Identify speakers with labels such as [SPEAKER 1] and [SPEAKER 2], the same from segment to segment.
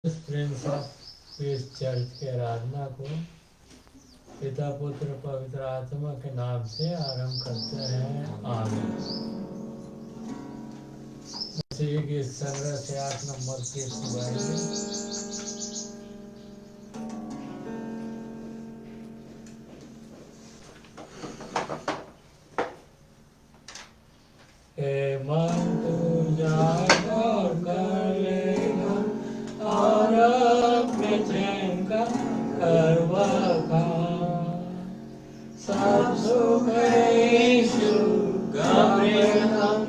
[SPEAKER 1] इस Prince of इस church की आराधना को पिता पुत्र पवित्र आत्मा के नाम से आरंभ करते हैं। आमीन। मसीह की संग्रह से 8 नंबर की सुनाएंगे। मन तू जागो करेगा और अपने चैन का करवा खा सब सुख यीशु का प्रेम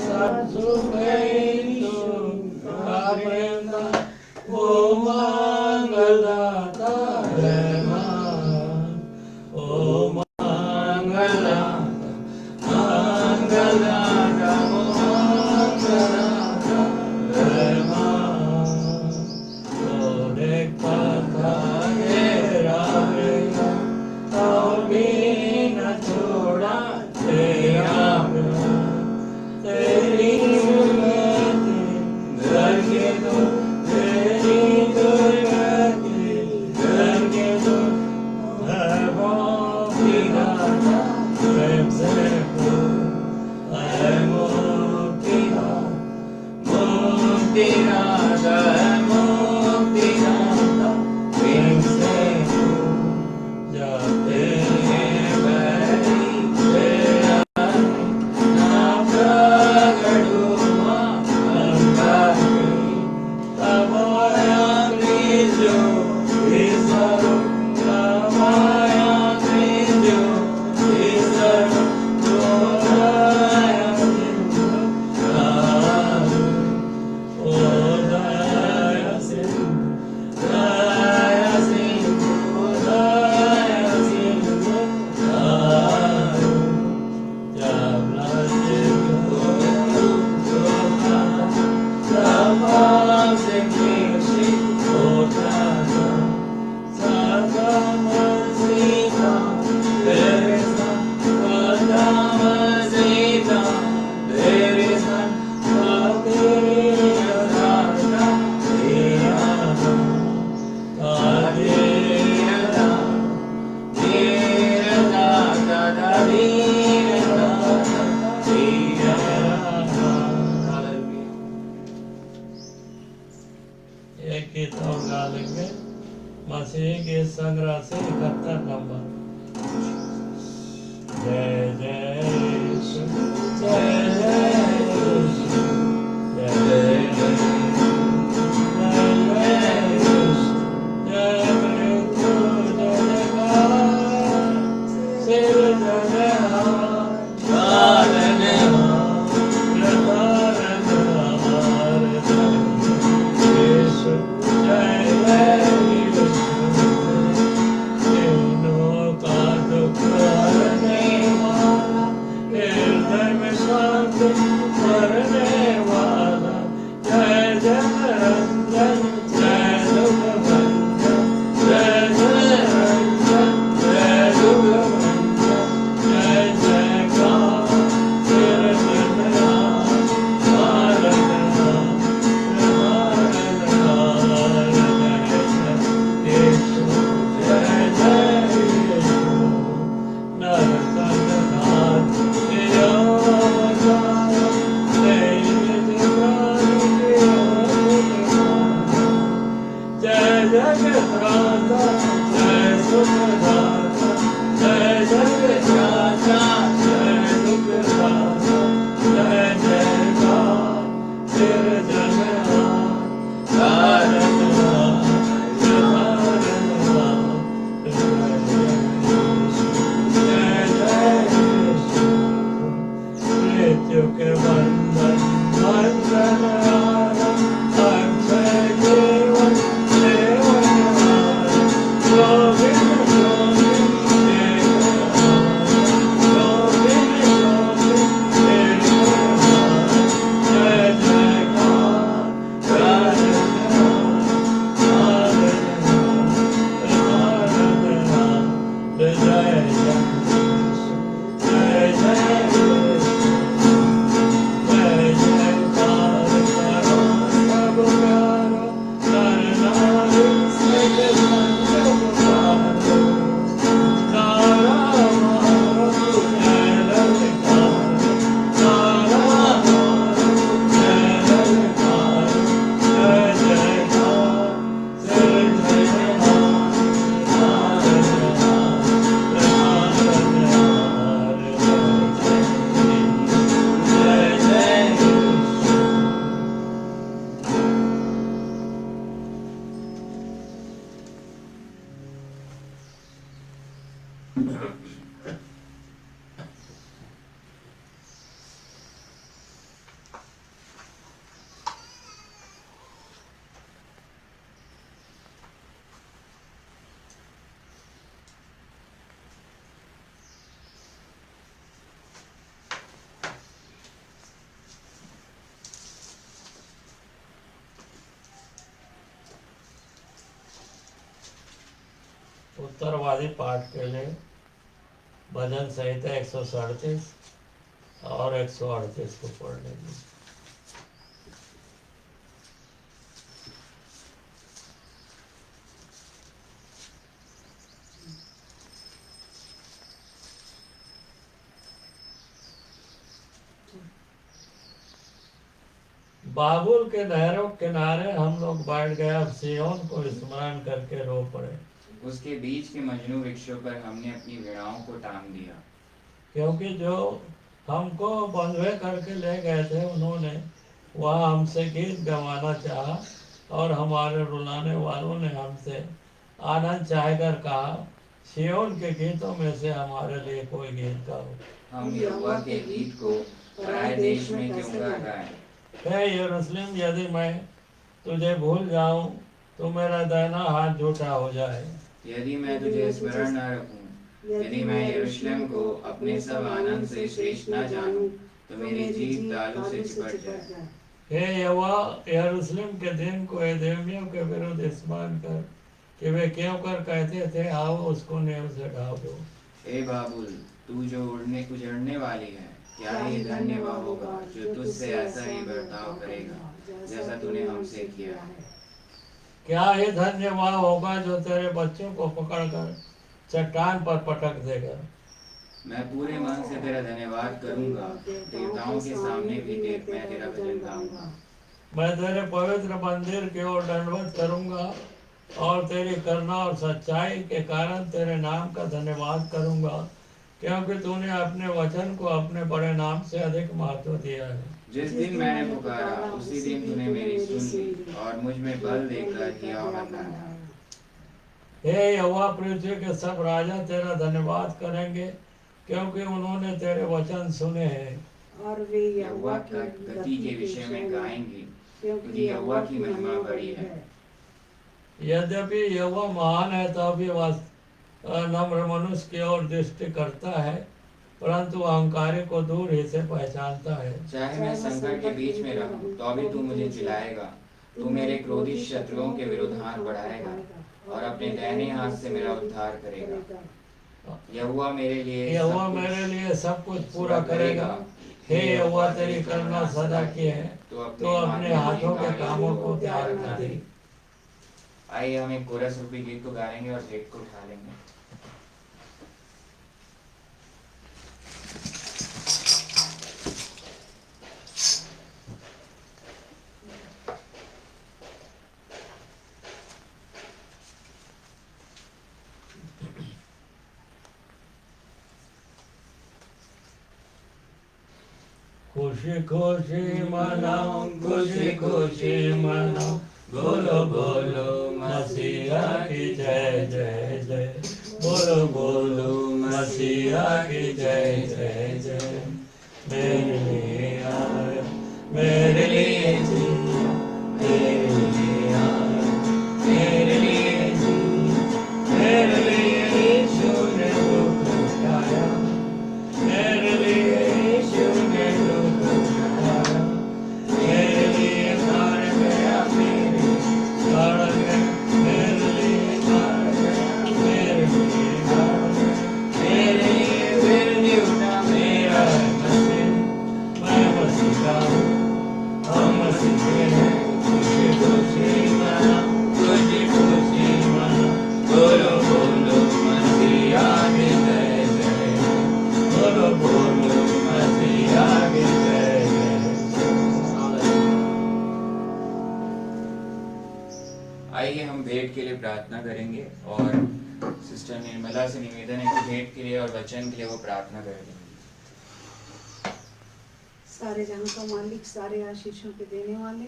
[SPEAKER 1] सब सुख यीशु का प्रेम वो मंगलदाता है मान ओ मंगलदाता मंगलदाता वो मंगलदाता है मान ओ देखता था घेरा गया तो भी न छोड़ा तेरा तेरी दुर्गति करके तो तेरी दुर्गति करके तो है वो पिता प्रेम से है मुक्ति मुक्ति राजा है मुक्ति राजा प्रेम से जाते एक गीत और गा लेंगे। मसीह के संग्रह से 71 नंबर। जय जय यीशु जय जय यीशु जय जय यीशु जय जय यीशु जय मृत्यु जय जयकार शिव जय जयकार कालन यीशु जय जय यीशु तीनों का दुख हरने वाला हृदय में शांति भरने वाला जय जय रंजन जय दुख भंजन जय जय रंजन जय दुख भंजन जय जयकार तेरे धन्यवाद भारत जय जगत्राता जय सुखदाता जय जगत्राता जय दुखदाता जय जयकार तेरे जगन्नाथ भारतनाथ भारतनाथ जय जय यीशु मृत्यु के बंधन बंधन अक्षय जीवन गोविंद गोविंद उत्तरवादी पाठ के लिए भजन संहिता 137 और 138 को पढ़ लेंगे। बाबुल के नहरों के किनारे हम लोग बैठ गए, अब सियोन को स्मरण करके रो पड़े।
[SPEAKER 2] उसके बीच के मजनू वृक्षों पर हमने अपनी वीणाओं को टांग दिया,
[SPEAKER 1] क्योंकि जो हमको बंधुए करके ले गए थे उन्होंने वहाँ हमसे गीत गवाना चाहा और हमारे रुलाने वालों ने हमसे आनंद चाहकर कहा, सियोन के गीतों में से हमारे लिए कोई गीत गाओ।
[SPEAKER 2] हम यहोवा के गीत को पराए देश में क्यों गा गाएं?
[SPEAKER 1] हे यरूशलेम, यदि मैं तुझे भूल जाऊं तो मेरा दाहिना हाथ झूठा हो जाए।
[SPEAKER 2] यदि मैं तुझे स्मरण न रखूं, यदि मैं यरूशलेम को अपने सब आनंद से श्रेष्ठ न जानूं, तो मेरी जीभ तालू से चिपट जाए।
[SPEAKER 1] हे यहोवा, यरूशलेम के दिन को एदोमियों के विरुद्ध स्मरण कर कि वे क्यों कर कहते थे, आओ उसको नेव से ढाओ दो।
[SPEAKER 2] हे बाबुल, तू जो उजड़ने वाली है, क्या ही धन्य वह होगा जो तुझसे ऐसा ही बर्ताव करेगा जैसा तूने हमसे किया है।
[SPEAKER 1] क्या ही धन्य वह होगा जो तेरे बच्चों को पकड़कर चट्टान पर पटक देगा।
[SPEAKER 2] मैं पूरे मन से तेरा धन्यवाद करूंगा, देवताओं के सामने भी मैं तेरा भजन गाऊंगा।
[SPEAKER 1] मैं तेरे पवित्र मंदिर की ओर दंडवत करूंगा और तेरी करुणा और सच्चाई के कारण तेरे नाम का धन्यवाद करूंगा, क्योंकि तूने अपने वचन को अपने बड़े नाम से अधिक महत्व दिया है।
[SPEAKER 2] जिस दिन मैंने पुकारा उसी दिन तूने मेरी सुन ली और मुझ में बल देकर हियाव बनाया।
[SPEAKER 1] हे यहोवा, पृथ्वी के सब राजा तेरा धन्यवाद करेंगे, क्योंकि उन्होंने तेरे वचन सुने हैं।
[SPEAKER 3] और वे
[SPEAKER 2] यहोवा की गति के विषय में गाएंगे, क्योंकि यहोवा की महिमा बड़ी है।
[SPEAKER 1] यद्यपि यहोवा महान है तो भी वह नम्र मनुष्य की ओर दृष्टि करता है, परंतु अहंकारी को दूर ही से पहचानता है।
[SPEAKER 2] चाहे मैं संकट के बीच में रहूं तो भी तू मुझे जिलाएगा, तू मेरे क्रोधी शत्रुओं के विरुद्ध हाथ बढ़ाएगा और अपने दाहिने हाथ से मेरा उद्धार करेगा। यहोवा मेरे
[SPEAKER 1] लिए सब कुछ पूरा करेगा। हे यहोवा, तेरी करुणा सदा की है, तो अपने हाथों के कामों को त्याग न दे।
[SPEAKER 2] आइए हम एक कोरस रूपी गीत को गाएंगे और भेंट को उठा लेंगे।
[SPEAKER 1] खुशी खुशी मनाओ, खुशी खुशी मनाओ, बोलो बोलो मसीहा की जय जय जय, बोलो बोलो मसीहा की जय जय जय। मेरे लिए आया, मेरे लिए जिया, मेरे लिए आया, मेरे लिए जिया, मेरे लिए यीशु ने दुख उठाया, मेरे लिए यीशु ने दुख उठाया, मेरे लिए मर गया, मेरे मर गया, मेरे लिए मर गया, मेरे लिए मर गया, मेरे लिए फिर नहीं उठा, मेरा मसीह, मैं मसीह का हूँ, हम मसीह के हैं। खुशी खुशी मनाओ, खुशी खुशी मनाओ, बोलो बोलो मसीहा की जय जय, बोलो बोलो मसीहा की जय जय।
[SPEAKER 2] आइए हम भेंट के लिए प्रार्थना करेंगे और सिस्टर निर्मला से निवेदन है कि भेंट के लिए और वचन के लिए वो प्रार्थना करेंगे।
[SPEAKER 3] सारे जहां का मालिक, सारे आशीषों के देने वाले,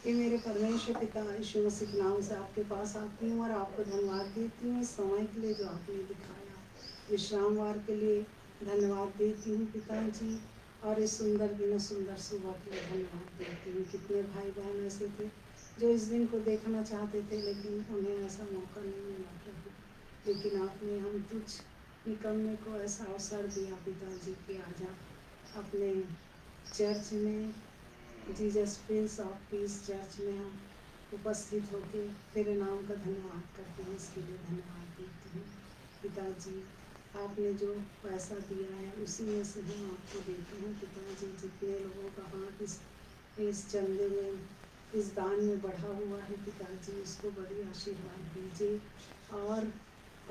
[SPEAKER 3] ये मेरे परमेश्वर पिता यीशु मसीह के नाम से आपके पास आती हूँ और आपको धन्यवाद देती हूँ इस समय के लिए जो आपने दिखाया। विश्रामवार के लिए धन्यवाद देती हूँ पिताजी, और इस सुंदर दिन सुंदर सुबह के लिए धन्यवाद देती हूँ। कितने भाई बहन ऐसे थे जो इस दिन को देखना चाहते थे, लेकिन उन्हें ऐसा मौका नहीं मिला प्रभु, लेकिन आपने हम तुझ निकलने को ऐसा अवसर दिया पिताजी कि आज आप अपने चर्च में, Jesus Prince of peace church में हम उपस्थित होकर तेरे नाम का धन्यवाद करते हैं। इसके लिए धन्यवाद देती हूँ पिताजी। आपने जो पैसा दिया है उसी में से हम आपको देते हैं पिताजी। जितने लोगों का हाथ इस चंदे में, इस दान में बढ़ा हुआ है पिताजी, उसको बड़ी आशीर्वाद दीजिए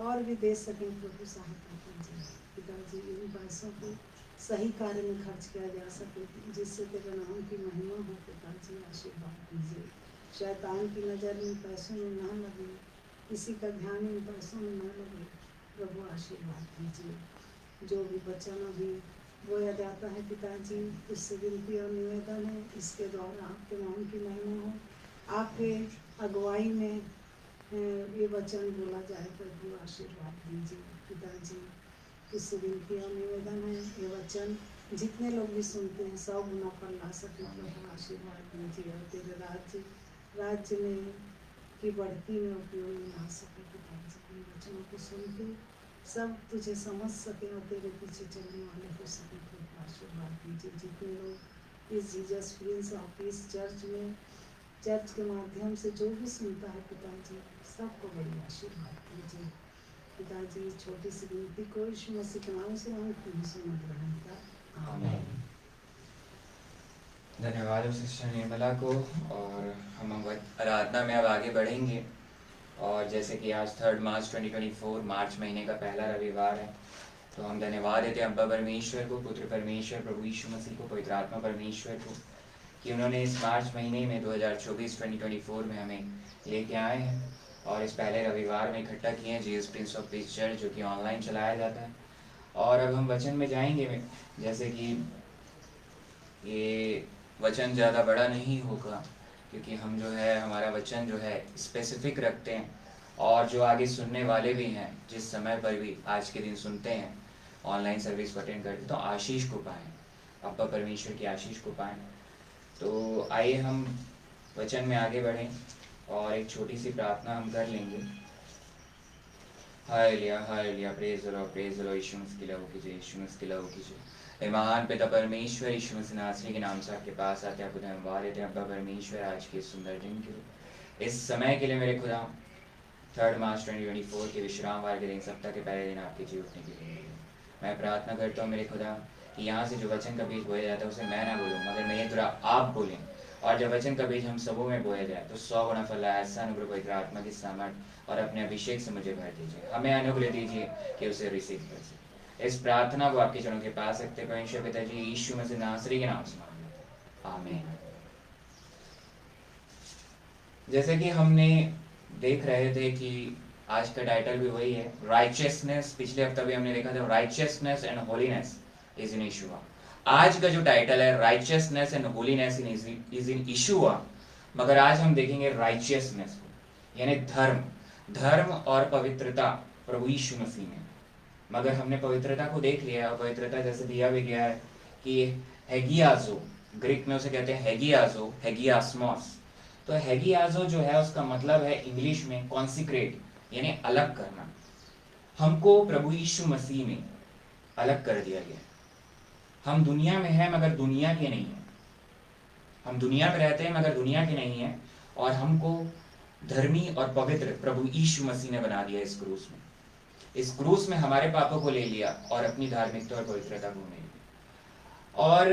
[SPEAKER 3] और भी दे सकें प्रभु, सहायता कीजिए पिताजी। इन पैसों को सही कार्य में खर्च किया जा सके, जिससे तेरे नाम की महिमा हो पिताजी, आशीर्वाद दीजिए। शैतान की नज़र इन पैसों में ना लगे, किसी का ध्यान इन पैसों में ना लगे प्रभु, आशीर्वाद दीजिए। जो भी वचन अभी बोया जाता है पिताजी, उससे विनती और निवेदन है, इसके द्वारा आपके नाम की महिमा हो, आपके अगुवाई में ये वचन बोला जाए प्रभु, आशीर्वाद दीजिए पिताजी। इससे विनती और निवेदन है, ये वचन जितने लोग भी सुनते हैं 100 गुना पर ला सके प्रभु, आशीर्वाद दीजिए, और तेरे राज्य में की बढ़ती में उपयोग में ला सके पिताजी। इन वचनों को सुन के सब तुझे समझ सके और तेरे पीछे चलने वाले हो सके प्रभु, आशीर्वाद दीजिए। जितने लोग इस Jesus Prince of peace church में, चर्च के माध्यम से जो भी सुनता है पिताजी, सबको बड़ी आशीर्वाद दीजिए पिताजी। छोटी सी विनती को यीशु मसीह के नाम से मांगती हूँ, सुन ग्रहण कर, आमीन।
[SPEAKER 2] धन्यवाद हो सिस्टर निर्मला को। और हम आराधना में अब आगे बढ़ेंगे। और जैसे कि आज 3 मार्च 2024 मार्च महीने का पहला रविवार है, तो हम धन्यवाद देते हैं अब्बा परमेश्वर को, पुत्र परमेश्वर प्रभु यीशु मसीह को, पवित्र आत्मा परमेश्वर को, कि उन्होंने इस मार्च महीने में 2024 में हमें लेके आए हैं और इस पहले रविवार में इकट्ठा किए हैं Jesus Prince of peace church, जो कि ऑनलाइन चलाया जाता है। और अब हम वचन में जाएंगे। जैसे कि ये वचन ज़्यादा बड़ा नहीं होगा, क्योंकि हम जो है हमारा वचन जो है स्पेसिफिक रखते हैं, और जो आगे सुनने वाले भी हैं, जिस समय पर भी आज के दिन सुनते हैं, ऑनलाइन सर्विस को अटेंड करते, तो आशीष को पाएँ, अब्बा परमेश्वर की आशीष को पाएँ। तो आइए हम वचन में आगे बढ़ें और एक छोटी सी प्रार्थना हम कर लेंगे। Hallelujah hallelujah, praise the Lord, praise the Lord. यीशु मसीह की लहू कीजिए, यीशु मसीह की लहू कीजिए। ए महान पिता परमेश्वर, यीशु मसीह नासरी के नाम से आपके पास आते हैं, आपको धन्यवाद देते हैं अब्बा परमेश्वर, आज के सुंदर दिन के लिए, इस समय के लिए मेरे खुदा। 3 मार्च 2024 के विश्रामवार के दिन, सप्ताह के पहले दिन आपके जी उठने के लिए मैं प्रार्थना करता हूँ मेरे खुदा कि यहाँ से जो वचन का बीज बोया जाता है उसे मैं ना बोलूँ, मगर मैं ये दुआ आप बोलें। और जब वचन का बीज हम सबों में बोया जाए तो 100 गुना फल लाए। ऐसा अनुग्रह पवित्र आत्मा की सामर्थ और अपने अभिषेक से मुझे भर दीजिए। हमें अनुग्रह दीजिए कि उसे रिसीव कर सके। इस प्रार्थना को आपके चरणों के पास रखते परमेश्वर पिताजी यीशु मसीह नासरी के नाम से मांगते हैं, आमीन। जैसे कि हमने देख रहे थे कि आज का टाइटल भी वही है, राइचियसनेस। पिछले हफ्ते भी हमने देखा था righteousness and holiness is in यीशुआ। आज का जो टाइटल है righteousness and holiness is in यीशुआ, मगर आज हम देखेंगे राइचियसनेस को, यानी धर्म और पवित्रता प्रभु यीशु मसीह में। मगर हमने पवित्रता को देख लिया, और पवित्रता जैसे दिया भी गया है कि हेगियाजो, ग्रीक में उसे कहते हैं हेगियाजो, हेगियास्मोस। तो हेगियाजो जो है उसका मतलब है इंग्लिश में कॉन्सिक्रेट, यानी अलग करना। हमको प्रभु यीशु मसीह में अलग कर दिया गया। हम दुनिया में हैं मगर दुनिया के नहीं हैं, हम दुनिया में रहते हैं मगर दुनिया के नहीं हैं, और हमको धर्मी और पवित्र प्रभु यीशु मसीह ने बना दिया। इस क्रूस में हमारे पापों को ले लिया और अपनी धार्मिकता और पवित्रता को ले लिया। और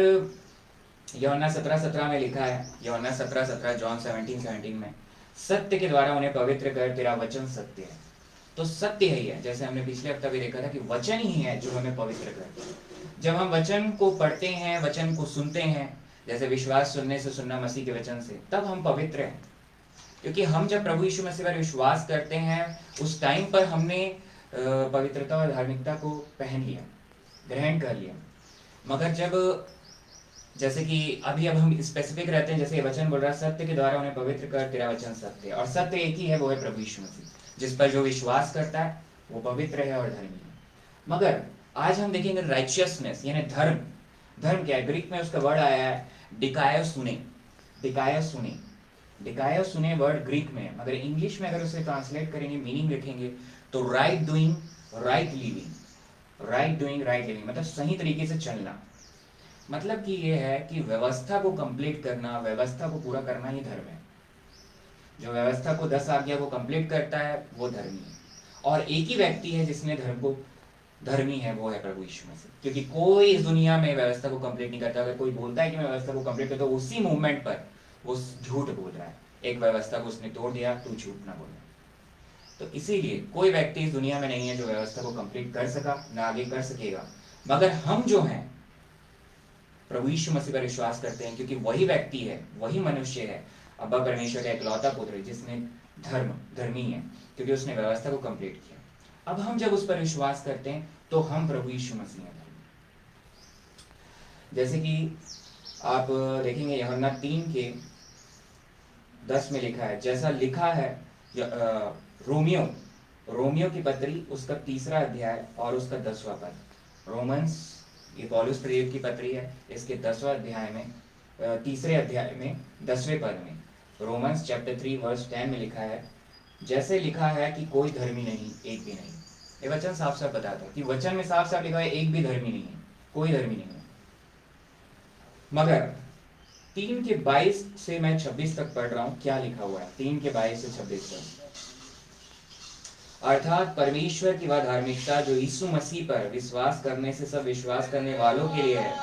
[SPEAKER 2] यूहन्ना 17:17 में लिखा है, यूहन्ना 17:17, जॉन 17:17 में, सत्य के द्वारा उन्हें पवित्र कर, तेरा वचन सत्य है। तो सत्य ही है, जैसे हमने पिछले हफ्ता भी देखा था कि वचन ही है जो हमें पवित्र करता है। जब हम वचन को पढ़ते हैं, वचन को सुनते हैं, जैसे विश्वास सुनने से सुनना मसीह के वचन से, तब हम पवित्र हैं। क्योंकि हम जब प्रभु यीशु मसीह पर विश्वास करते हैं, उस टाइम पर हमने पवित्रता और धार्मिकता को पहन लिया, ग्रहण कर लिया। मगर जब जैसे कि अब हम स्पेसिफिक रहते हैं, जैसे वचन बोल रहा है सत्य के द्वारा उन्हें पवित्र कर, तेरा वचन सत्य है। और सत्य एक ही है, वो है प्रभु यीशु मसीह, जिस पर जो विश्वास करता है वो पवित्र है और धर्मी है। मगर आज हम देखेंगे राइचियसनेस यानी धर्म। धर्म क्या है? ग्रीक में उसका वर्ड आया है डिकायोसुने। डिकायोसुने, डिकायोसुने वर्ड ग्रीक में है, मगर इंग्लिश में अगर उसे ट्रांसलेट करेंगे, मीनिंग लिखेंगे तो right doing right living. Right doing right living मतलब सही तरीके से चलना। मतलब कि ये है कि व्यवस्था को कंप्लीट करना, व्यवस्था को पूरा करना ही धर्म है। जो व्यवस्था को 10 आज्ञा को कंप्लीट करता है वो धर्मी है। और एक ही व्यक्ति है जिसने धर्म को धर्मी है, वो है प्रभु यीशु मसीह। क्योंकि कोई इस दुनिया में व्यवस्था को कंप्लीट नहीं करता। अगर कोई बोलता है कि मैं व्यवस्था को कंप्लीट करता हूं, उसी मूवमेंट पर वो झूठ बोल रहा है। एक व्यवस्था को उसने तोड़ दिया, तू झूठ ना बोल। तो इसीलिए कोई व्यक्ति इस दुनिया में नहीं है जो व्यवस्था को कंप्लीट कर सका, ना आगे कर सकेगा। मगर हम जो हैं प्रभु यीशु मसीह पर विश्वास करते हैं, क्योंकि वही व्यक्ति है, वही मनुष्य है, अब्बा परमेश्वर का इकलौता पुत्र, जिसने धर्मी है, क्योंकि उसने व्यवस्था को कंप्लीट किया। अब हम जब उस पर विश्वास करते हैं तो हम प्रभु यीशु मसीह हैं। जैसे कि आप देखेंगे यूहन्ना 3:10 में लिखा है, जैसा लिखा है रोमियो की पत्री उसका 3 अध्याय और उसका 10वां पद। रोमन्स, ये पौलुस प्रेरित की पत्री है, इसके 10वां अध्याय में 3 अध्याय में 10वें पद में रोमन्स चैप्टर 3 वर्स 10 में लिखा है, जैसे लिखा है कि कोई धर्मी नहीं, एक भी नहीं। ये वचन साफ साफ बताता है कि वचन में साफ साफ लिखा है एक भी धर्मी नहीं है, कोई धर्मी नहीं है। मगर 3:22 से मैं 26 तक पढ़ रहा हूं, क्या लिखा हुआ है 3:22 से 26 तक। अर्थात परमेश्वर की वह धार्मिकता जो यीशु मसीह पर विश्वास करने से सब विश्वास करने वालों के लिए है,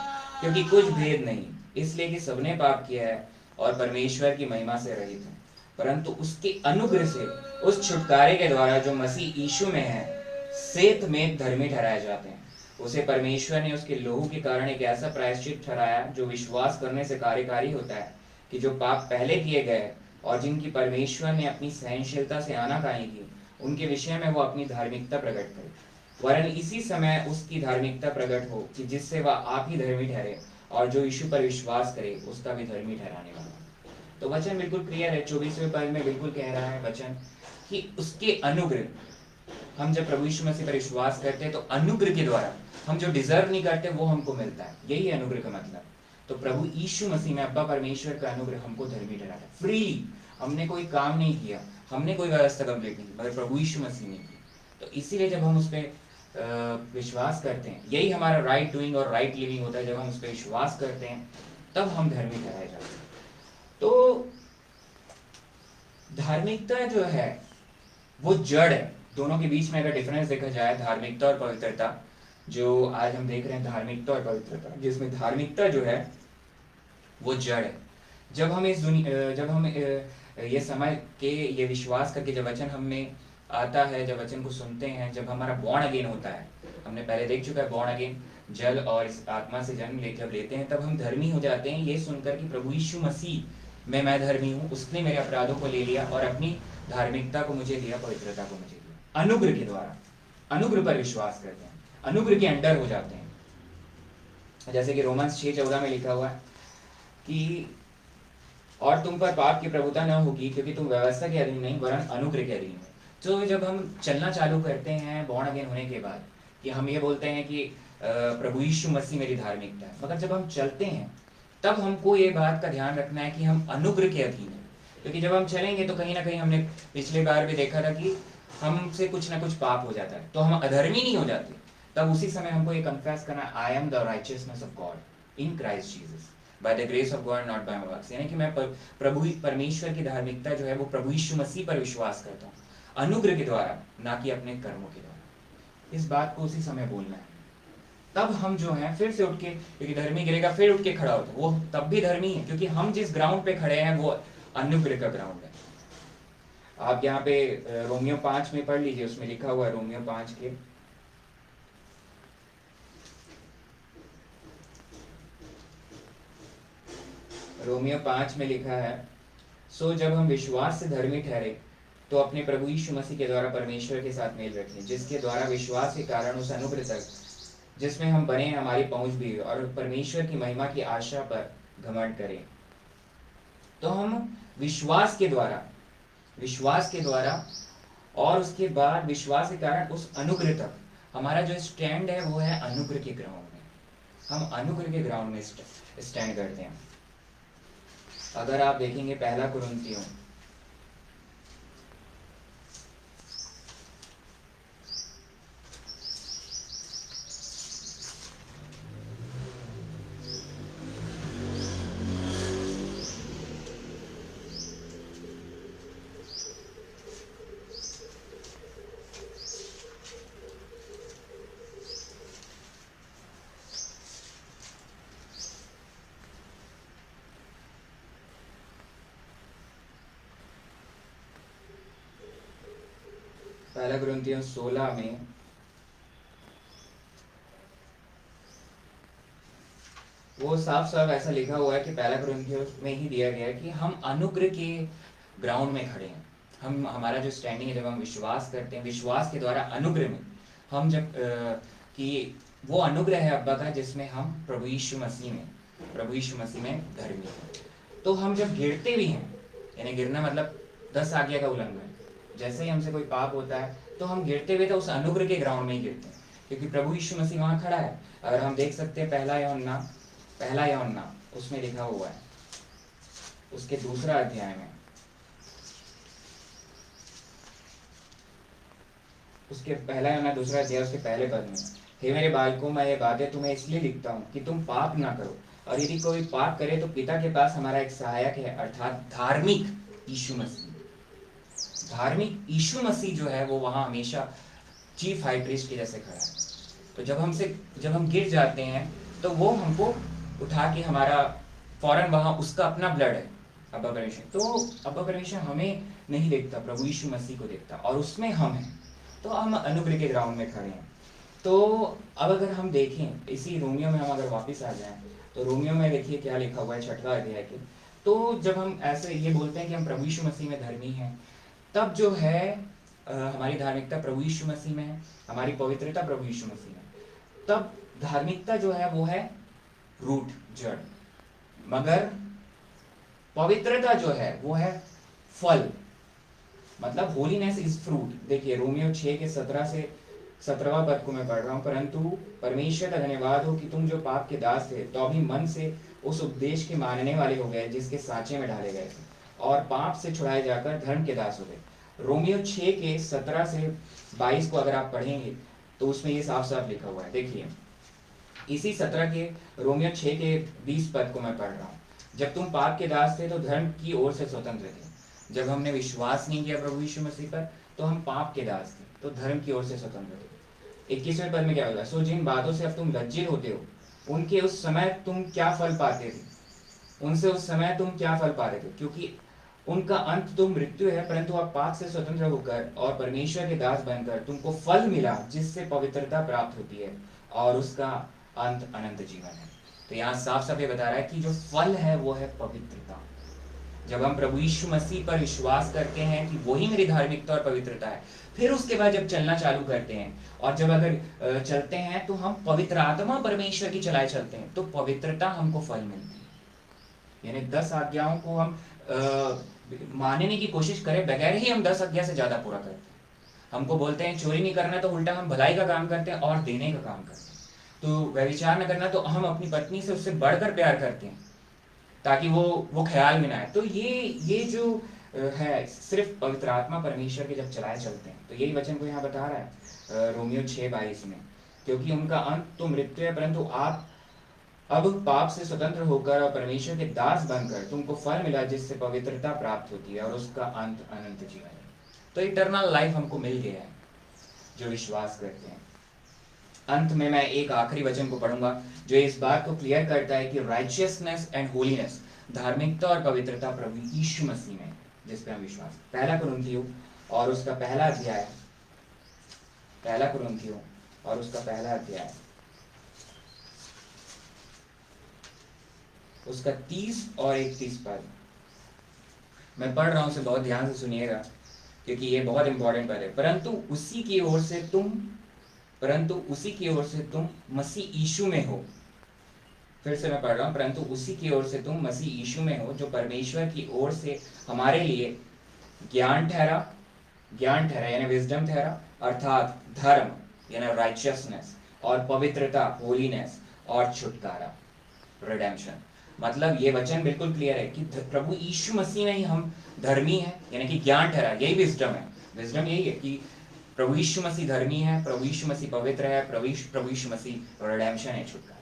[SPEAKER 2] क्योंकि कुछ भेद नहीं, इसलिए कि सबने पाप किया है और परमेश्वर की महिमा से रहित है, परंतु उसके अनुग्रह से उस छुटकारे के द्वारा जो मसीह यीशु में है सेत में धर्मी ठहराए जाते हैं। उसे परमेश्वर ने उसके लहू के कारण एक ऐसा प्रायश्चित ठहराया जो विश्वास करने से कार्यकारी होता है, कि जो पाप पहले किए गए और जिनकी परमेश्वर ने अपनी सहनशीलता से आनाकानी की, उनके विषय में वो अपनी धार्मिकता प्रकट करे, वरन इसी समय उसकी धार्मिकता प्रकट हो कि जिससे वह आप ही धर्मी ठहरे और जो यीशु पर विश्वास करे उसका भी धर्मी ठहराने वाला। तो वचन बिल्कुल क्लियर है, 24वें पद में बिल्कुल कह रहा है वचन कि उसके अनुग्रह, हम जब प्रभु यीशु मसीह पर विश्वास करते हैं तो अनुग्रह के द्वारा हम जो डिजर्व नहीं करते वो हमको मिलता है। यही है अनुग्रह का मतलब। तो प्रभु यीशु मसीह में अब्बा परमेश्वर का अनुग्रह हमको धर्मी ठहराता है फ्रीली। हमने कोई काम नहीं किया, हमने कोई व्यवस्था कंप्लीट नहीं की, मगर प्रभु यीशु मसीह ने की। तो इसीलिए जब हम उस पर विश्वास करते हैं, यही हमारा राइट डूइंग और राइट लिविंग होता है। जब हम उस पर विश्वास करते हैं तब हम धर्मी ठहराए जाते हैं। तो धार्मिकता जो है वो जड़ है। दोनों के बीच में अगर डिफरेंस देखा जाए, धार्मिकता और पवित्रता, जो आज हम देख रहे हैं धार्मिकता और पवित्रता, जिसमें धार्मिकता जो है वो जड़ है। जब हम ये समझ के ये विश्वास करके जब वचन हमें आता है, जब वचन को सुनते हैं, जब हमारा बॉर्न अगेन होता है, हमने पहले देख चुका है बॉर्न अगेन, जल और इस आत्मा से जन्म जब लेते हैं तब हम धर्मी हो जाते हैं, ये सुनकर कि प्रभु यीशु मसीह में मैं धर्मी हूँ, उसने मेरे अपराधों को ले लिया और अपनी धार्मिकता को मुझे दिया, पवित्रता को मुझे दिया। अनुग्रह के द्वारा, अनुग्रह पर विश्वास करते हैं, अनुग्रह के अंडर हो जाते हैं। जैसे कि रोमन्स 6:14 में लिखा हुआ है कि और तुम पर पाप की प्रभुता न होगी, क्योंकि तुम व्यवस्था के अधीन नहीं वरन अनुग्रह के अधीन हो। तो जब हम चलना चालू करते हैं बॉर्न अगेन होने के बाद, कि हम ये बोलते हैं कि प्रभु यीशु मसीह मेरी धार्मिकता है, मगर जब हम चलते हैं तब हमको ये बात का ध्यान रखना है कि हम अनुग्रह के अधीन हैं। क्योंकि जब हम चलेंगे तो कहीं ना कहीं हमने पिछले बार भी देखा था कि हमसे कुछ ना कुछ पाप हो जाता है, तो हम अधर्मी नहीं हो जाते। तब उसी समय हमको ये कन्फेस करना, I am the righteousness of God in Christ Jesus by the grace of God, not by my works. यानी कि मैं प्रभु परमेश्वर की धार्मिकता जो है वो प्रभु यीशु मसीह पर विश्वास करता हूँ, अनुग्रह के द्वारा, ना कि अपने कर्मों के द्वारा। इस बात को उसी समय बोलना है। तब हम जो है फिर से उठ के, क्योंकि धर्मी गिरेगा फिर उठ के खड़ा होता है, वो तब भी धर्मी है, क्योंकि हम जिस ग्राउंड पे खड़े हैं वो अनुग्रह का ग्राउंड है। आप यहाँ पे रोमियो 5 में पढ़ लीजिए, उसमें लिखा हुआ है रोमियो 5 के रोमियो 5 में लिखा है, सो जब हम विश्वास से धर्मी ठहरे तो अपने प्रभु यीशु मसीह के द्वारा परमेश्वर के साथ मेल रखें, जिसके द्वारा विश्वास के कारण उस अनुग्रह तक जिसमें हम बने हमारी पहुंच भी हुई, और परमेश्वर की महिमा की आशा पर घमंड करें। तो हम विश्वास के द्वारा और उसके बाद विश्वास के कारण उस अनुग्रह तक हमारा जो स्टैंड है वो है अनुग्रह के ग्राउंड में। हम अनुग्रह के ग्राउंड में स्टैंड करते हैं। अगर आप देखेंगे पहला कुरिन्थियों पहला कुरिन्थियों 16 में वो साफ साफ ऐसा लिखा हुआ है कि पहला कुरिन्थियों में ही दिया गया है कि हम अनुग्रह के ग्राउंड में खड़े हैं। हम हमारा जो स्टैंडिंग है, जब हम विश्वास करते हैं, विश्वास के द्वारा अनुग्रह में हम जब कि वो अनुग्रह है अब्बा का जिसमें हम प्रभु यीशु मसीह में धर्मी हैं। तो हम जब गिरते भी हैं, यानी गिरना मतलब 10 आज्ञा का उल्लंघन, जैसे ही हमसे कोई पाप होता है तो हम गिरते हुए तो उस अनुग्रह के ग्राउंड में ही गिरते हैं, क्योंकि प्रभु यीशु मसीह वहां खड़ा है। अगर हम देख सकते हैं पहला यूहन्ना उसमें लिखा हुआ है, उसके दूसरा अध्याय में, उसके पहला यूहन्ना दूसरा अध्याय उसके पहले पद में, हे मेरे बालकों, मैं ये बातें तुम्हें इसलिए लिखता हूँ कि तुम पाप ना करो, और यदि कोई पाप करे तो पिता के पास हमारा एक सहायक है, अर्थात धार्मिक यीशु मसीह। धार्मिक यीशु मसीह जो है वो वहां हमेशा चीफ हाई प्रीस्ट के जैसे खड़ा है। तो जब हम गिर जाते हैं तो वो हमको उठा के हमारा फौरन वहां उसका अपना ब्लड है अब्बा परमेश्वर, तो अब्बा परमेश्वर हमें नहीं देखता, प्रभु यीशु मसीह को देखता, और उसमें हम हैं। तो हम अनुग्रह के ग्राउंड में खड़े हैं। तो अब अगर हम देखें इसी रोमियो में, हम अगर वापस आ जाएं तो रोमियो में देखिए क्या लिखा हुआ है 6वां अध्याय के। तो जब हम ऐसे ये बोलते हैं कि हम प्रभु यीशु मसीह में धर्मी हैं, तब जो है हमारी धार्मिकता प्रभु यीशु मसीह में है, हमारी पवित्रता प्रभु यीशु मसीह में, तब धार्मिकता जो है वो है रूट, जड़, मगर पवित्रता जो है वो है फल, मतलब होलीनेस इज फ्रूट। देखिए रोमियो 6 के 17 से 17वां पद को मैं पढ़ रहा हूँ, परंतु परमेश्वर का धन्यवाद हो कि तुम जो पाप के दास थे तो अभी मन से उस उपदेश के मानने वाले हो गए जिसके सांचे में डाले गए थे, और पाप से छुड़ाए जाकर धर्म के दास हो गए। रोमियो 6 के 17 से 22 को अगर आप पढ़ेंगे तो उसमें ये साफ साफ लिखा हुआ है। देखिए इसी 17 के रोमियो 6 के 20 पद को मैं पढ़ रहा हूँ, जब तुम पाप के दास थे तो धर्म की ओर से स्वतंत्र थे। जब हमने विश्वास नहीं किया प्रभु यीशु मसीह पर तो हम पाप के दास थे, तो धर्म की ओर से स्वतंत्र थे। 21वें पद में क्या होगा, सो जिन बातों से अब तुम लज्जित होते हो उनके उस समय तुम क्या फल पाते थे, उनसे उस समय तुम क्या फल पा रहे थे, क्योंकि उनका अंत तो मृत्यु है, परंतु आप पाप से स्वतंत्र होकर और परमेश्वर के दास बनकर तुमको फल मिला जिससे पवित्रता प्राप्त होती है, और उसका अंत अनंत जीवन है। तो यहाँ साफ साफ ये बता रहा है कि जो फल है वो है पवित्रता। जब हम प्रभु यीशु मसीह पर विश्वास करते हैं कि वही मेरी धार्मिकता और पवित्रता है, फिर उसके बाद जब चलना चालू करते हैं और जब अगर चलते हैं तो हम पवित्र आत्मा परमेश्वर की चलाए चलते हैं, तो पवित्रता हमको फल मिलती है। यानी 10 आज्ञाओं को हम मानने की कोशिश करें बगैर ही हम 10 आज्ञा से ज्यादा पूरा करते हैं। हमको बोलते हैं चोरी नहीं करना, तो उल्टा हम भलाई का काम करते हैं और देने का काम करते हैं। तो व्यभिचार न करना, तो हम अपनी पत्नी से उससे बढ़कर प्यार करते हैं ताकि वो ख्याल में ना आए। तो ये जो है सिर्फ पवित्र आत्मा परमेश्वर के जब चलाए चलते हैं, तो यही वचन को यहाँ बता रहा है रोमियो 6:22 में, क्योंकि उनका अंत तो मृत्यु है, परंतु आप अब पाप से स्वतंत्र होकर और परमेश्वर के दास बनकर तुमको फल मिला जिससे पवित्रता प्राप्त होती है, और उसका अंत अनंत जीवन है। तो इटर्नल लाइफ हमको मिल गया है जो विश्वास करते हैं। अंत में मैं एक आखिरी वचन को पढ़ूंगा जो इस बात को क्लियर करता है कि राइचियसनेस एंड होलीनेस, धार्मिकता और पवित्रता प्रभु यीशु मसीह में जिस पे हम विश्वास। पहला कुरिन्थियों और उसका पहला अध्याय, पहला कुरिन्थियों और उसका पहला अध्याय उसका 30 और 31 पद मैं पढ़ रहा हूं, उसे बहुत ध्यान से सुनिएगा क्योंकि ये बहुत इंपॉर्टेंट पद है। परंतु उसी की ओर से तुम मसीह यीशु में हो। फिर से मैं पढ़ रहा हूं, परंतु उसी की ओर से तुम मसीह यीशु में हो, जो परमेश्वर की ओर से हमारे लिए ज्ञान ठहरा यानी विजडम ठहरा, अर्थात धर्म, यानी राइचियसनेस, और पवित्रता, होलीनेस, और छुटकारा, रिडेम्पशन। मतलब ये वचन बिल्कुल क्लियर है कि प्रभु यीशु मसीह में ही हम धर्मी हैं, यानी कि ज्ञान ठहरा। यही विजडम है। विजडम यही है कि प्रभु यीशु मसीह धर्मी है, प्रभु यीशु मसीह पवित्र है, प्रभु यीशु मसीह रिडेम्पशन है, छुटकारा,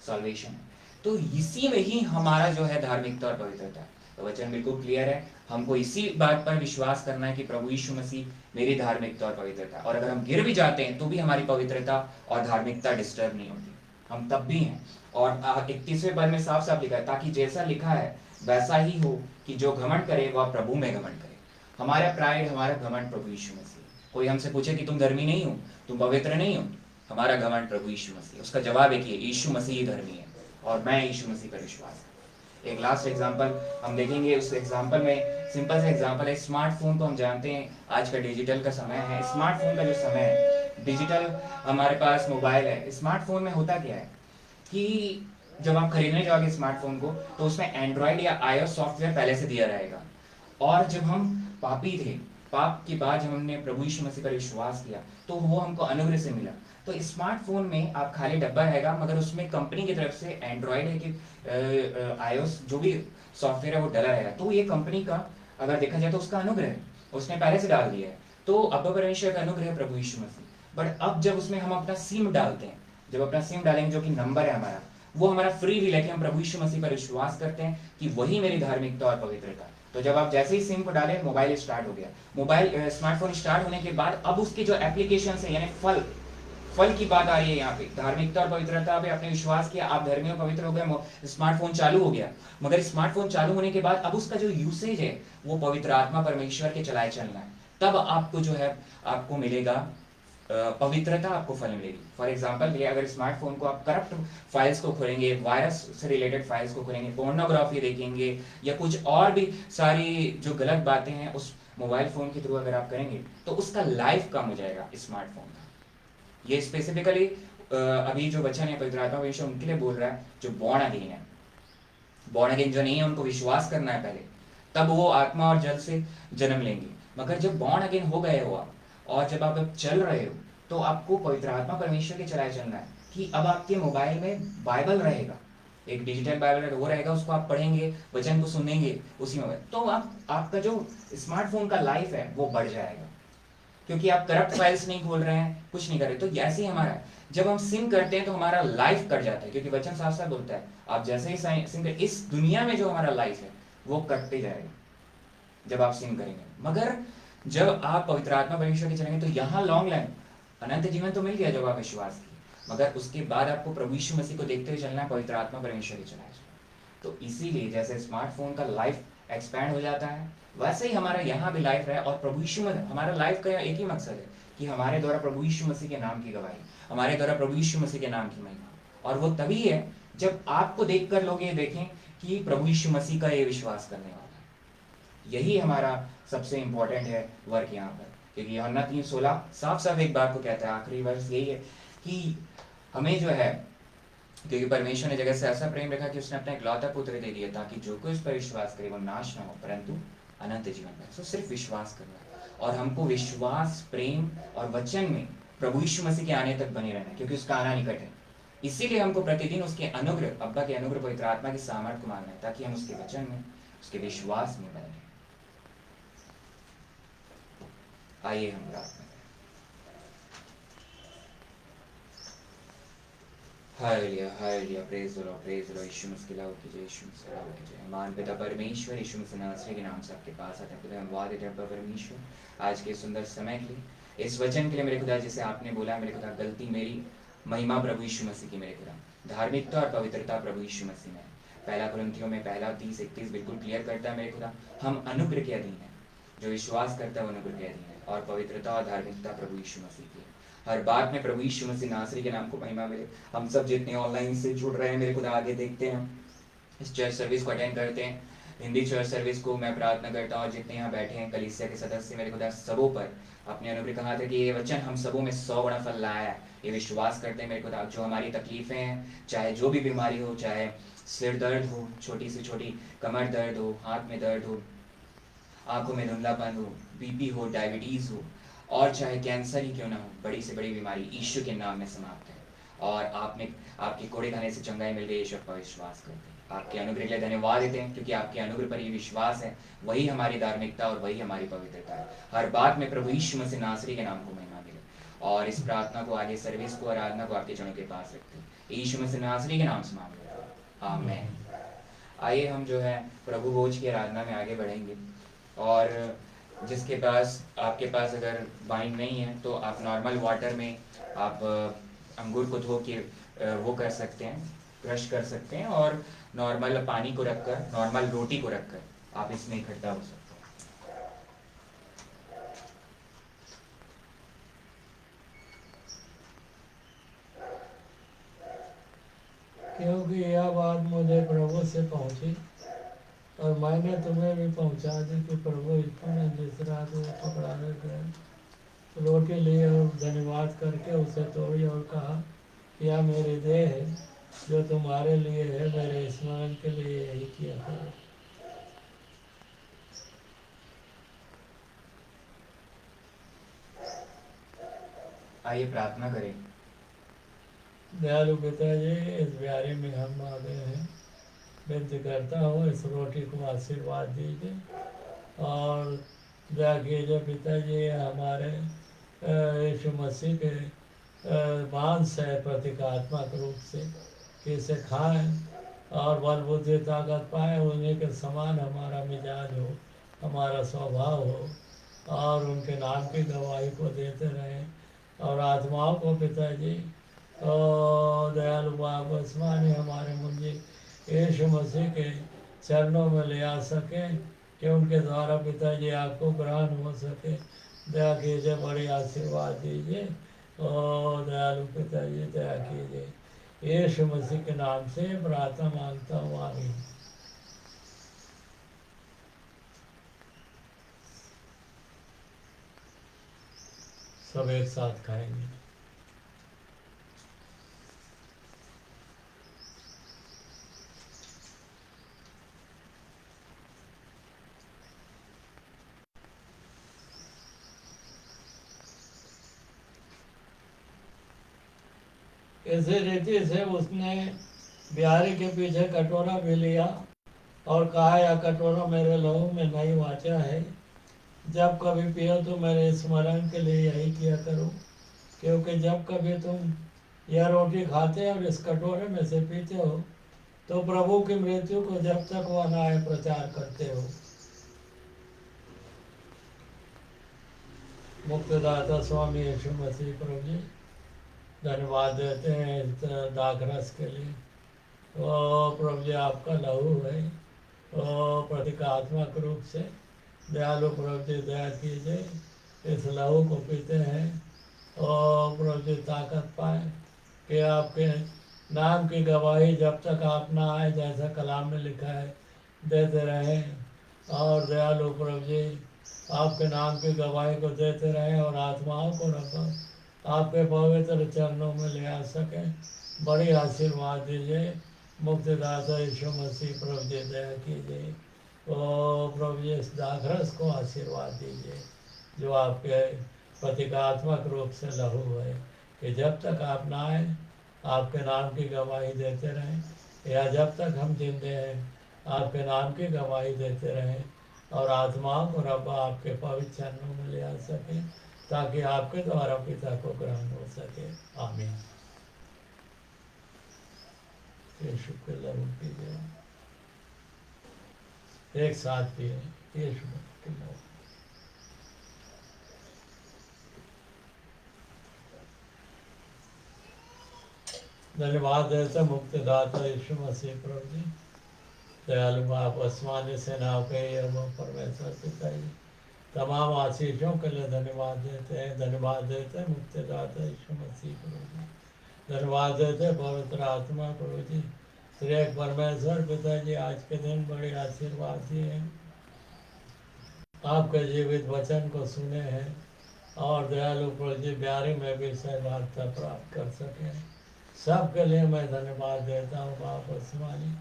[SPEAKER 2] सॉल्वेशन है। तो इसी में ही हमारा जो है धार्मिकता और पवित्रता है। तो वचन बिल्कुल क्लियर है, हमको इसी बात पर विश्वास करना है कि प्रभु यीशु मसीह मेरी धार्मिकता और पवित्रता। और अगर हम गिर भी जाते हैं तो भी हमारी पवित्रता और धार्मिकता डिस्टर्ब नहीं होती, हम तब भी हैं। और 31वें पद में साफ साफ लिखा है, ताकि जैसा लिखा है वैसा ही हो कि जो घमंड करे वह प्रभु में घमंड करे। हमारा प्राइड, हमारा घमंड प्रभु यीशु मसीह। कोई हमसे पूछे कि तुम धर्मी नहीं हो, तुम पवित्र नहीं हो, हमारा घमंड प्रभु यीशु मसीह। उसका जवाब एक ही है, यीशु मसीह ही धर्मी है और मैं यीशु मसीह पर विश्वास करता हूं। एक लास्ट एग्जांपल हम देखेंगे। उस एग्जांपल में सिंपल सा एग्जांपल है, स्मार्टफोन को हम जानते हैं आज का डिजिटल का समय है। स्मार्टफोन का जो समय है, डिजिटल हमारे पास मोबाइल है। स्मार्टफोन में होता क्या है कि जब आप खरीदने जाओगे स्मार्टफोन को तो उसमें एंड्रॉइड या iOS सॉफ्टवेयर पहले से दिया रहेगा। और जब हम पापी थे, पाप के बाद जब हमने प्रभु यीशु मसीह पर विश्वास किया तो वो हमको अनुग्रह से मिला। तो स्मार्टफोन में आप खाली डब्बा रहेगा, मगर उसमें कंपनी की तरफ से एंड्रॉइड है कि iOS जो भी सॉफ्टवेयर है वो डला रहेगा। तो ये कंपनी का अगर देखा जाए तो उसका अनुग्रह है, उसने पहले से डाल दिया है। तो अब्बा परमेश्वर का अनुग्रह है प्रभु यीशु मसीह। बट अब जब उसमें हम अपना सिम डालते हैं, जब अपना सिम डालेंगे जो कि नंबर है हमारा, वो हमारा फ्री विल है कि हम प्रभु यीशु मसीह पर विश्वास करते हैं कि वही मेरी धार्मिकता और पवित्रता। तो जब आप जैसे ही सिम को डाले, मोबाइल स्टार्ट हो गया। मोबाइल स्मार्टफोन स्टार्ट होने के बाद अब उसके जो एप्लीकेशन है, यानी फल की बात आ रही है यहाँ पे। धार्मिकता और पवित्रता पे आपने विश्वास किया, आप धर्मी और पवित्र हो गए, स्मार्टफोन चालू हो गया। मगर स्मार्टफोन चालू होने के बाद अब उसका जो यूसेज है वो पवित्र आत्मा परमेश्वर के चलाए चलना है। तब आपको जो है आपको मिलेगा पवित्रता, आपको फल मिलेगी। फॉर एग्जाम्पल, अगर स्मार्टफोन को आप करप्ट फाइल्स को खोलेंगे, वायरस से रिलेटेड फाइल्स को खोलेंगे, पोर्नोग्राफी देखेंगे या कुछ और भी सारी जो गलत बातें हैं उस मोबाइल फोन के थ्रू अगर आप करेंगे तो उसका लाइफ कम हो जाएगा स्मार्टफोन का। ये स्पेसिफिकली अभी जो वचन है पवित्र आत्मा परमेश्वर उनके लिए बोल रहा है जो बॉर्न अगेन है। बॉर्न अगेन जो नहीं है उनको विश्वास करना है पहले, तब वो आत्मा और जल से जन्म लेंगे। मगर जब बॉर्न अगेन हो गए हो आप और जब आप अब चल रहे हो तो आपको पवित्र आत्मा परमेश्वर के चलाए चलना है कि अब आपके मोबाइल में बाइबल रहेगा, एक डिजिटल बाइबल वो रहेगा, उसको आप पढ़ेंगे, वचन को सुनेंगे उसी में, तो आपका जो स्मार्टफोन का लाइफ है वो बढ़ जाएगा, क्योंकि आप करप्ट फाइल्स नहीं खोल रहे हैं, कुछ नहीं कर रहे। तो ऐसे ही हमारा जब हम सिम करते हैं तो हमारा लाइफ कट जाता है, क्योंकि वचन साफ साफ बोलता है आप जैसे ही सिम कर, इस दुनिया में जो हमारा लाइफ है वो कटते जाएगा जब आप सिम करेंगे। मगर जब आप पवित्र आत्मा परमेश्वर के चलेंगे तो यहाँ लॉन्ग लाइन अनंत जीवन तो मिल गया जब आप विश्वास किए, मगर उसके बाद आपको प्रभु यीशु मसीह को देखते हुए चलना है, पवित्र आत्मा परमेश्वर के चलाए। तो इसीलिए जैसे स्मार्टफोन का लाइफ एक्सपैंड हो जाता है वैसे ही हमारा यहाँ भी लाइफ है। और प्रभु यीशु मसीह, हमारा लाइफ का एक ही मकसद है कि हमारे द्वारा प्रभु यीशु मसीह के नाम की गवाही, हमारे द्वारा प्रभु यीशु मसीह के नाम की महिमा। और वो तभी है जब आपको देखकर लोग ये देखें कि प्रभु यीशु मसीह का ये विश्वास करने वाला है। यही हमारा सबसे इंपॉर्टेंट है वर्क यहाँ पर, क्योंकि यूहन्ना 3:16 साफ साफ एक बात को कहता है, आखिरी वर्ष यही है कि हमें जो है, क्योंकि परमेश्वर ने जगत से ऐसा प्रेम रखा कि उसने अपना इकलौता पुत्र दे दिया ताकि जो कोई उस पर विश्वास करे वो नाश ना हो परंतु अनंत जीवन पाए। तो सिर्फ विश्वास करना, और हमको विश्वास, प्रेम और वचन में प्रभु यीशु मसीह के आने तक बने रहना, क्योंकि उसका आना निकट है। इसीलिए हमको प्रतिदिन उसके अनुग्रह, अब्बा के अनुग्रह, पवित्र आत्मा की सामर्थ को मानना है ताकि हम उसके वचन में, उसके विश्वास में बने रहें। आइए हम प्रार्थना करें। Hallelujah, hallelujah, praise the Lord, praise the Lord. यीशु मसीह की लाओ कीजिए, यीशु मसीह की लाओ कीजिए। महान पिता परमेश्वर, यीशु मसीह नासरी के नाम से आपके पास आते हैं खुदा, हम वाद देते हैं परमेश्वर आज के सुंदर समय के लिए, इस वचन के लिए मेरे खुदा, जिसे आपने बोला मेरे खुदा, गलती मेरी, महिमा प्रभु यीशु मसीह की मेरे खुदा, धार्मिकता और पवित्रता प्रभु यीशु मसीह में। पहला कुरिन्थियों में 1:30-31 बिल्कुल क्लियर करता है मेरे खुदा, हम अनुग्रह के अधीन है, जो विश्वास करता है वो अनुग्रह के अधीन है, और पवित्रता और धार्मिकता प्रभु यीशु मसीह की है। हर बात में प्रभु यीशु मसीह नासरी के नाम को महिमा मिले। हम सब जितने ऑनलाइन से जुड़ रहे हैं मेरे खुदा, आगे देखते हैं, इस चर्च सर्विस को अटेंड करते हैं, हिंदी चर्च सर्विस को मैं प्रार्थना करता हूँ, जितने यहाँ बैठे हैं कलीसिया के सदस्य मेरे खुदा, सबों पर अपने अनुग्रह कहा था कि ये वचन हम सबों में 100 गुना फल लाया है, ये विश्वास करते हैं मेरे खुदा। जो हमारी तकलीफें हैं, चाहे जो भी बीमारी हो, चाहे सिर दर्द हो, छोटी से छोटी कमर दर्द हो, हाथ में दर्द हो, आंखों में धुंधलापन हो, बीपी हो, डायबिटीज हो, और चाहे कैंसर ही क्यों ना हो, बड़ी से बड़ी बीमारी यीशु के नाम में समाप्त है। और आपके कोड़े खाने से चंगाई मिल गई, यीशु पर विश्वास करते हैं। आपके अनुग्रह के लिए धन्यवाद देते हैं, क्योंकि आपके अनुग्रह पर ही विश्वास है, वही हमारी धार्मिकता और वही हमारी पवित्रता है। हर बात में प्रभु यीशु मसीह नासरी के नाम को महिमा मिले। और इस प्रार्थना को, आगे सर्विस को, आराधना को आपके चरणों के पास रखते हैं, यीशु मसीह नासरी के नाम से मांगते हैं, आमीन। आइए हम जो है प्रभु भोज की आराधना में आगे बढ़ेंगे। और जिसके पास, आपके पास अगर वाइन नहीं है तो आप नॉर्मल वाटर में आप अंगूर को धो के वो कर सकते हैं, क्रश कर सकते हैं, और नॉर्मल पानी को रखकर, नॉर्मल रोटी को रखकर आप इसमें इकट्ठा हो सकते हैं।
[SPEAKER 1] क्योंकि यह बात मुझे प्रभु से पहुंची और मैंने तुम्हें भी पहुंचा दी कि प्रभु यीशु ने जिस रात वो पकड़ाने गए रोटी ली और धन्यवाद करके उसे तोड़ी और कहा, यह मेरी देह है जो तुम्हारे लिए है, मेरे स्मरण के लिए यही किया करो।
[SPEAKER 2] आइए प्रार्थना करें।
[SPEAKER 1] दयालु पिताजी, इस ब्यारे में हम आ गए हैं, विनती करता हूँ इस रोटी को आशीर्वाद दीजिए और दया कीजिए पिताजी, हमारे यीशु मसीह के मांस है प्रतीकात्मक रूप से, कि इसे खाएं और बल बुद्धि ताकत पाए, उन्हीं के समान हमारा मिजाज हो, हमारा स्वभाव हो, और उनके नाम की गवाही को देते रहें। और आत्माओं को पिताजी दयालु बाप आसमानी हमारे मुंजी यीशु मसीह के चरणों में ले आ सकें, कि उनके द्वारा पिताजी आपको ग्रहण हो सके। दया कीजिए, बड़ी आशीर्वाद दीजिए और दयालु पिताजी दया कीजिए। यीशु मसीह के नाम से प्रार्थना मांगता हूँ, आमीन। सब एक साथ खाएंगे। इसी रीति से उसने बिहारी के पीछे कटोरा भी लिया और कहा, यह कटोरा मेरे लहू में नई वाचा है, जब कभी पियो तो मेरे स्मरण के लिए यही किया करो। क्योंकि जब कभी तुम यह रोटी खाते और इस कटोरे में से पीते हो तो प्रभु की मृत्यु को जब तक वह न आए प्रचार करते हो। मुक्तिदाता स्वामी यीशु मसीह प्रभु जी, धन्यवाद देते हैं इस दाखरस के लिए। ओ प्रभु जी, आपका लहू है, ओ प्रतीकात्मक रूप से दयालु प्रभु जी दया कीजिए, इस लहू को पीते हैं और प्रभु जी ताकत पाए, कि आपके नाम की गवाही जब तक आप ना आए, जैसा कलाम में लिखा है, देते रहें। और दयालु प्रभु जी आपके नाम की गवाही को देते रहें और आत्माओं को रखो आपके पवित्र चरणों में ले आ सकें। बड़ी आशीर्वाद दीजिए। मुक्तिदाता यीशु मसीह प्रभु जी दया कीजिए। ओ प्रभु जी, इस दाखरस को आशीर्वाद दीजिए जो आपके प्रतीकात्मक रूप से लहू है, कि जब तक आप ना आए आपके नाम की गवाही देते रहें, या जब तक हम जिंदे हैं आपके नाम की गवाही देते रहें और आत्माओं को रब आपके पवित्र चरणों में ले आ सकें, ताकि आपके द्वारा पिता को ग्रहण हो सके। आमीन। यीशु के लहू की जय। एक साथ पिए यीशु के लहू। धन्यवाद देते मुक्तिदाता यीशु मसीह प्रभु जी, दयालु बाप आसमानी सेनाओं के एवं परमेश्वर पिता जी, तमाम आशीषों के लिए धन्यवाद देते हैं। धन्यवाद देते हैं मुक्तिदाता यीशु मसीह प्रभु जी, धन्यवाद देते हैं पवित्र आत्मा प्रभु जी, श्री परमेश्वर पिता जी, आज के दिन बड़ी आशीर्वाद दिए हैं, आपके जीवित वचन को सुने हैं और दयालु प्रभु जी ब्यारी में भी सहभागिता प्राप्त कर सके। सबके लिए मैं धन्यवाद देता हूँ बाप आसमानी,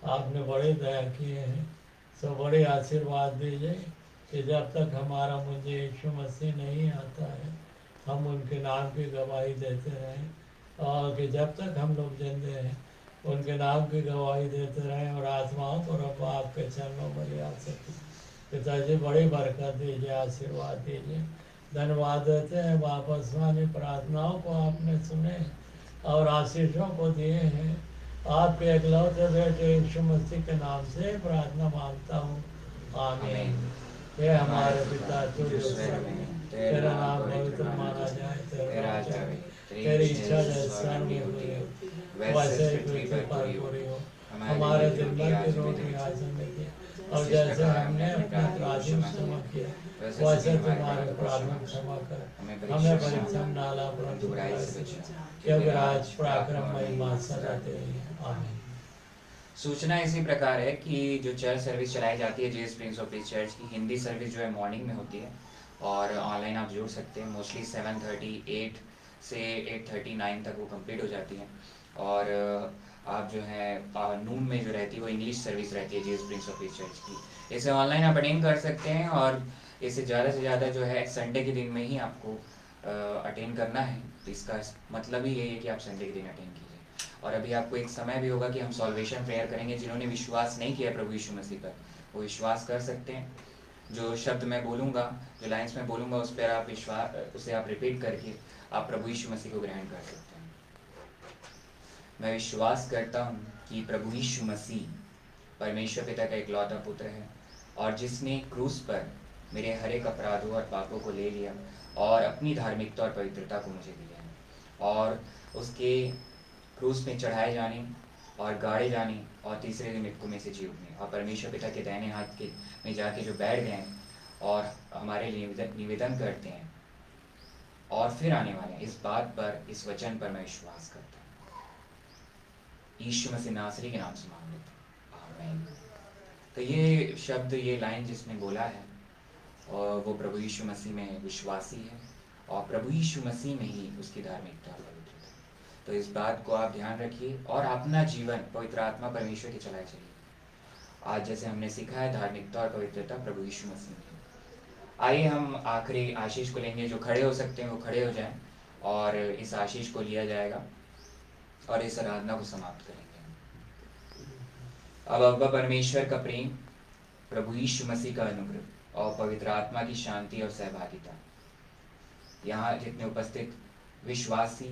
[SPEAKER 1] आपने बड़ी दया किए हैं, सब बड़ी आशीर्वाद दीजिए। कि जब तक हमारा मुझे यीशु मसीह नहीं आता है हम उनके नाम की गवाही देते रहें, और कि जब तक हम लोग जिंदे हैं उनके नाम की गवाही देते रहें और आत्माओं को रब आपके चरणों में ले आ सकें। पिताजी बड़ी बरकत दीजिए, आशीर्वाद दीजिए। धन्यवाद देते हैं वापस वाली प्रार्थनाओं को आपने सुने और आशीषों को दिए हैं। आपके एकलौते बेटे यीशु मसीह के नाम से प्रार्थना मांगता हूँ, आमीन। हे हमारे पिता तू जो स्वर्ग में है, तेरा नाम पवित्र माना जाए, तेरा राज्य आए, तेरी इच्छा जैसे स्वर्ग में हुई है वैसे ही पृथ्वी पर पूरी हो। हमारे दिन भर की रोटी आज हमें दे, और जैसे हमने अपने अपराधियों से क्षमा किया वैसे तुम्हारे अपराधों क्षमा कर। हमें परीक्षा में डाला परंतु बुराई से बचा, क्योंकि राज पराक्रम महिमा सदा तेरी है, आमीन।
[SPEAKER 2] सूचना इसी प्रकार है कि जो चर्च सर्विस चलाई जाती है JS Prince of peace church की हिंदी सर्विस जो है मॉर्निंग में होती है और ऑनलाइन आप जुड़ सकते हैं। मोस्टली 7:38 से 8:39 तक वो कंप्लीट हो जाती है। और आप जो है नून में जो रहती है वो इंग्लिश सर्विस रहती है JS Prince of peace church की। इसे ऑनलाइन आप अटेंड कर सकते हैं और इसे ज़्यादा से ज़्यादा जो है संडे के दिन में ही आपको अटेंड करना है। तो इसका मतलब ही यही है कि आप संडे के दिन अटेंड कीजिए। और अभी आपको एक समय भी होगा कि हम सॉल्वेशन प्रेयर करेंगे। जिन्होंने विश्वास नहीं किया प्रभु यीशु मसीह पर वो विश्वास कर सकते हैं। जो शब्द मैं बोलूँगा, जो लाइन्स में बोलूँगा उस पर आप उसे आप रिपीट करके आप प्रभु यीशु मसीह को ग्रहण कर सकते हैं। मैं विश्वास करता हूँ कि प्रभु यीशु मसीह परमेश्वर पिता का इकलौता पुत्र है और जिसने क्रूस पर मेरे हर एक अपराधों और पापों को ले लिया और अपनी धार्मिकता और पवित्रता को मुझे दिया है। और उसके क्रूस में चढ़ाए जाने और गाड़े जाने और तीसरे दिन मृतकों में से जी उठने और परमेश्वर पिता के दाहिने हाथ के में जाके जो बैठ गए हैं और हमारे लिए निवेदन करते हैं और फिर आने वाले हैं, इस बात पर, इस वचन पर मैं विश्वास करता हूँ। यीशु मसीह नासरी के नाम से मांग लेता हूँ, आमीन। तो ये शब्द, ये लाइन जिसने बोला है और वो प्रभु यीशु मसीह में विश्वासी है और प्रभु यीशु मसीह में ही उसकी धार्मिकता और पवित्रता। तो इस बात को आप ध्यान रखिए और अपना जीवन पवित्र आत्मा परमेश्वर के चलाए चलिए। आज जैसे हमने सीखा है धार्मिकता और पवित्रता प्रभु यीशु मसीह में। आइए हम आखिरी आशीष को लेंगे। जो खड़े हो सकते हैं वो खड़े हो जाएं और इस आशीष को लिया जाएगा और इस आराधना को समाप्त करेंगे। अब अब्बा परमेश्वर का प्रेम, प्रभु यीशु मसीह का अनुग्रह और पवित्र आत्मा की शांति और सहभागिता यहाँ जितने उपस्थित विश्वासी,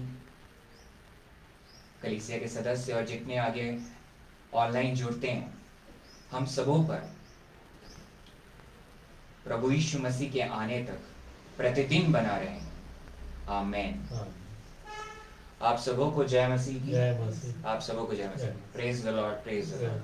[SPEAKER 2] कलीसिया के सदस्य और जितने आगे ऑनलाइन जुड़ते हैं, हम सबों पर प्रभु यीशु मसीह के आने तक प्रतिदिन बना रहे। आमीन। आप सबों को जय मसीह की।
[SPEAKER 1] जय मसीह।
[SPEAKER 2] आप सबों को जय मसीह। Praise the Lord, praise the Lord.